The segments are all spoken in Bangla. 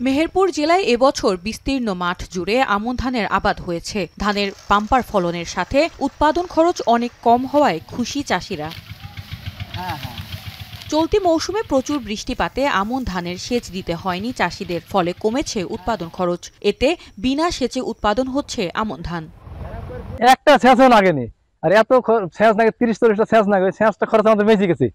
মেহেরপুর জেলায় এবছর বিস্তীর্ণ মাঠ জুড়ে আমন ধানের আবাদ হয়েছে। ধানের বাম্পার ফলনের সাথে উৎপাদন খরচ অনেক কম হওয়ায় খুশি চাষিরা। চলতি মৌসুমে প্রচুর বৃষ্টিপাতে আমন ধানের সেচ দিতে হয়নি চাষিদের, ফলে কমেছে উৎপাদন খরচ। এতে বিনা সেচে উৎপাদন হচ্ছে আমন ধান। একটা সেচও লাগেনি, আর এত সেচ লাগে 30-40টা সেচ লাগে, সেচটা খরচ আমাদের বেঁচে গেছে।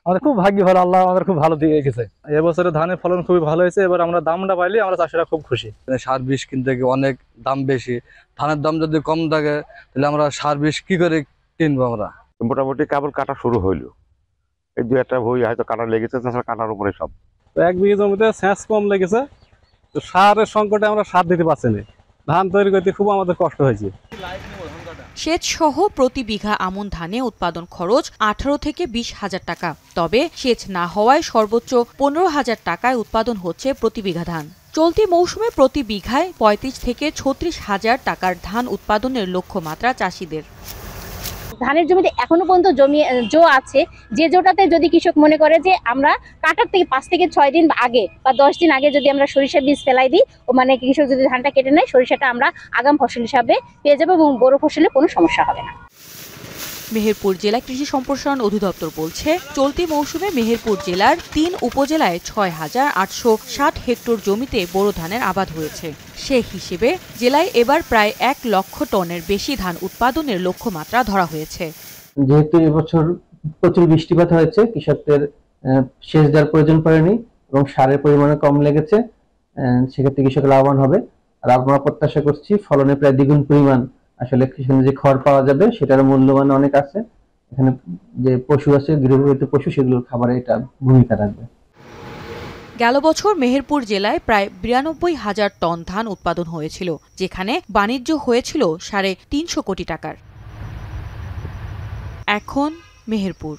আমাদের খুব ভাগ্য ভালো, আল্লাহ আমাদের খুব ভালো দিয়ে গেছে। এবছরে ধানের ফলন খুবই ভালো হয়েছে। এবার আমরা দামটা পাইলে আমরা চাষিরা খুব খুশি। সার বিষ কিনতে গিয়ে অনেক দাম বেশি, ধানের দাম যদি কম থাকে তাহলে আমরা সার বিষ কি করে কিনবো? আমরা মোটামুটি কেবল কাটা শুরু হইলো, এই 2-1টা ভুঁই হয়তো কাটা লেগেছে, তাছাড়া কাটার উপরে সব। তো 1 বিঘা জমিতে সেচ কম লেগেছে, তো সারের সংকটে আমরা সার দিতে পারছি না। ধান তৈরি করতে খুব আমাদের কষ্ট হয়েছে। সেচ সহ প্রতি বিঘা আমন ধানে উৎপাদন খরচ 18 থেকে 20 হাজার টাকা। তবে সেচ না হওয়ায় সর্বোচ্চ 15 হাজার টাকায় উৎপাদন হচ্ছে প্রতি বিঘা ধান। চলতি মৌসুমে প্রতি বিঘায় 35 থেকে 36 হাজার টাকার ধান উৎপাদনের লক্ষ্যমাত্রা চাষিদের। ধানের জমিতে এখনো পর্যন্ত জো আছে, যে জোটাতে যদি কৃষক মনে করে যে আমরা কাটার থেকে 5 থেকে 6 দিন আগে বা 10 দিন আগে যদি আমরা সরিষা বীজ ফেলাই দিই, ও মানে কৃষক যদি ধানটা কেটে নেয়, সরিষাটা আমরা আগাম ফসল হিসাবে পেয়ে যাবো এবং বড় ফসলে কোনো সমস্যা হবে না। মেহেরপুর জেলা কৃষি সম্প্রসারণ অধিদপ্তর বলছে, চলতি মৌসুমে মেহেরপুর জেলার 3 উপজেলায় 6,860 হেক্টর জমিতে বোরো ধানের আবাদ হয়েছে। সে হিসেবে জেলায় এবার প্রায় 1 লক্ষ টনের বেশি ধান উৎপাদনের লক্ষ্যমাত্রা ধরা হয়েছে। যেহেতু এবছর প্রচুর বৃষ্টিপাত হয়েছে, কৃষকদের সেচ দেওয়ার প্রয়োজন পড়েনি এবং সারের পরিমাণে কম লেগেছে, সেক্ষেত্রে কৃষক লাভবান হবে। আর আমরা প্রত্যাশা করছি ফলনে প্রায় দ্বিগুণ পরিমাণ আসলে কৃষকের যে খড় পাওয়া যাবে সেটার মূল্যবান অনেক আছে। এখানে যে পশু আছে, গৃহপালিত পশু, সেগুলোর খাবারে এটা ভূমিকা রাখবে। গেল বছর মেহেরপুর জেলায় প্রায় 92 হাজার টন ধান উৎপাদন হয়েছিল, যেখানে বাণিজ্য হয়েছিল 350 কোটি টাকার। এখন মেহেরপুর।